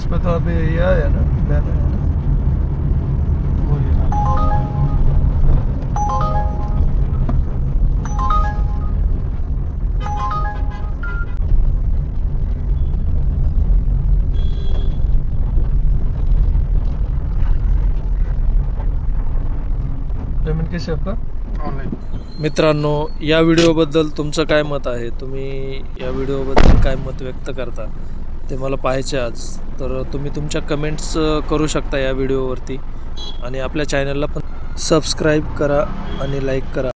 पे तो अभी ये है ना, बैनर है ना, वो ये पेमेंट कैसे आपका? ऑनलाइन। मित्रांनो, या व्हिडिओबद्दल तुमचं काय मत आहे? तुम्ही या व्हिडिओबद्दल काय मत व्यक्त करता ते मला पाहायचे आज. तर तुम्ही तुमच्या कमेंट्स करू शकता या व्हिडिओवरती आणि आपल्या चॅनलला पण सबस्क्राईब करा आणि लाईक करा.